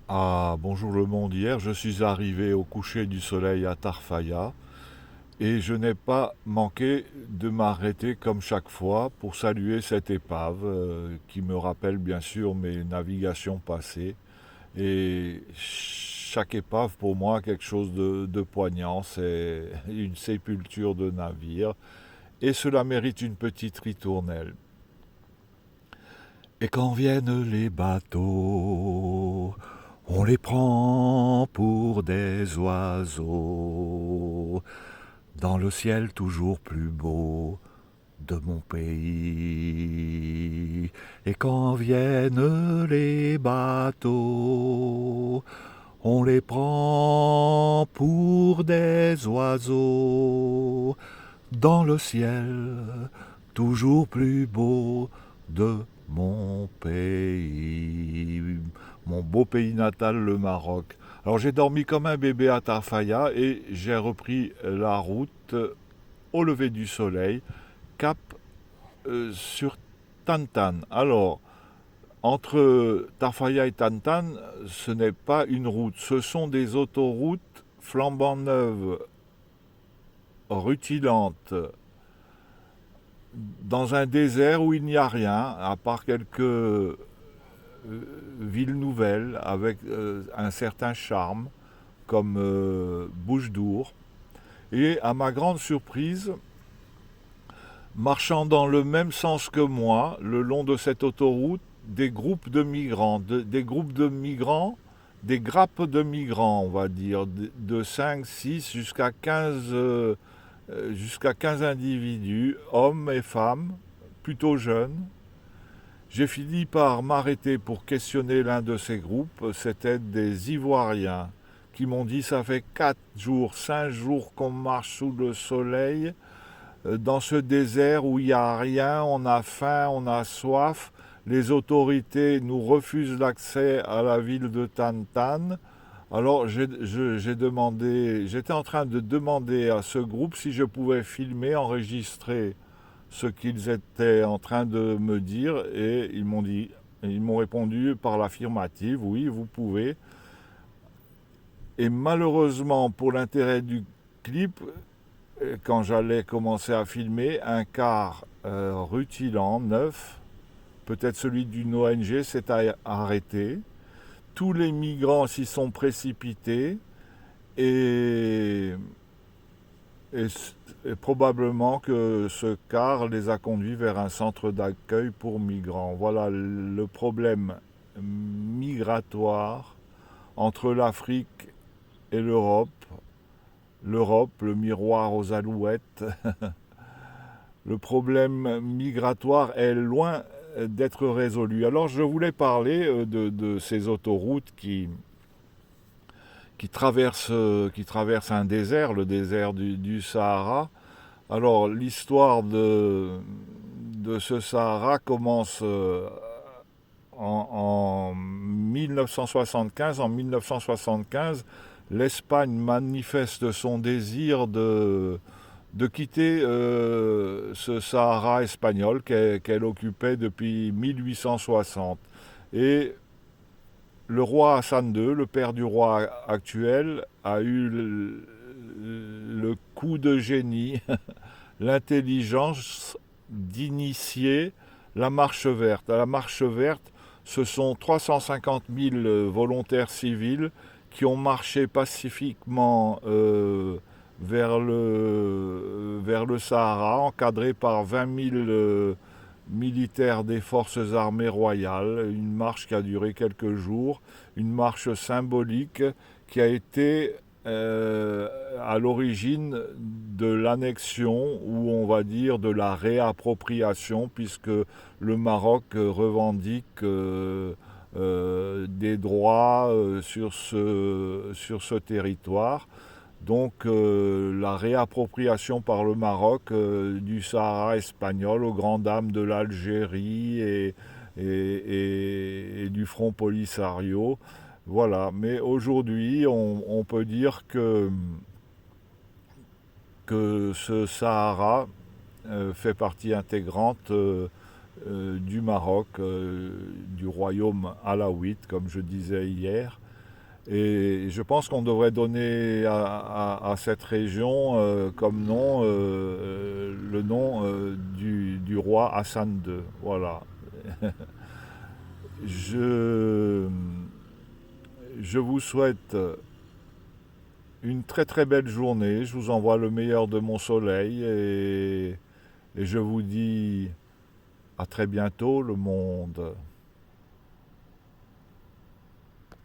Ah, bonjour le monde. Hier, je suis arrivé au coucher du soleil à Tarfaya et je n'ai pas manqué de m'arrêter comme chaque fois pour saluer cette épave qui me rappelle bien sûr mes navigations passées. Et chaque épave pour moi quelque chose de poignant, c'est une sépulture de navire et cela mérite une petite ritournelle. Et quand viennent les bateaux, on les prend pour des oiseaux, dans le ciel toujours plus beau de mon pays. Et quand viennent les bateaux, on les prend pour des oiseaux, dans le ciel toujours plus beau de mon pays, mon beau pays natal, le Maroc. Alors j'ai dormi comme un bébé à Tafaya et j'ai repris la route au lever du soleil, cap sur Tantan. Alors, entre Tafaya et Tantan, ce n'est pas une route, ce sont des autoroutes flambant neuves, rutilantes, dans un désert où il n'y a rien, à part quelques villes nouvelles avec un certain charme, comme Bouche d'Our. Et à ma grande surprise, marchant dans le même sens que moi, le long de cette autoroute, des groupes de migrants, des groupes de migrants, des grappes de migrants, on va dire, de 5, 6 jusqu'à 15 individus, hommes et femmes, plutôt jeunes. J'ai fini par m'arrêter pour questionner l'un de ces groupes. C'était des Ivoiriens qui m'ont dit ça fait 4 jours, 5 jours qu'on marche sous le soleil dans ce désert où il n'y a rien, on a faim, on a soif. Les autorités nous refusent l'accès à la ville de Tantan. Alors j'ai demandé, j'étais en train de demander à ce groupe si je pouvais filmer, enregistrer ce qu'ils étaient en train de me dire et ils m'ont répondu par l'affirmative, oui, vous pouvez. Et malheureusement pour l'intérêt du clip, quand j'allais commencer à filmer, un car rutilant, neuf, peut-être celui d'une ONG, s'est arrêté. Tous les migrants s'y sont précipités et, et, et probablement que ce car les a conduits vers un centre d'accueil pour migrants. Voilà le problème migratoire entre l'Afrique et l'Europe. L'Europe, le miroir aux alouettes. Le problème migratoire est loin d'être résolu. Alors je voulais parler de ces autoroutes qui traversent un désert, le désert du Sahara. Alors l'histoire de ce Sahara commence en 1975. En 1975, l'Espagne manifeste son désir de quitter ce Sahara espagnol qu'elle occupait depuis 1860. Et le roi Hassan II, le père du roi actuel, a eu le coup de génie, l'intelligence d'initier la marche verte. La marche verte, ce sont 350 000 volontaires civils qui ont marché pacifiquement vers le Sahara, encadrés par 20 000 militaires des forces armées royales. Une marche qui a duré quelques jours, une marche symbolique qui a été à l'origine de l'annexion ou on va dire de la réappropriation puisque le Maroc revendique des droits sur ce territoire. Donc la réappropriation par le Maroc du Sahara espagnol aux grandes dames de l'Algérie et du Front Polisario. Voilà, mais aujourd'hui on peut dire que ce Sahara fait partie intégrante du Maroc, du royaume alaouite, comme je disais hier. Et je pense qu'on devrait donner à cette région comme nom le nom du roi Hassan II. Voilà. Je, je vous souhaite une très très belle journée. Je vous envoie le meilleur de mon soleil et je vous dis à très bientôt le monde.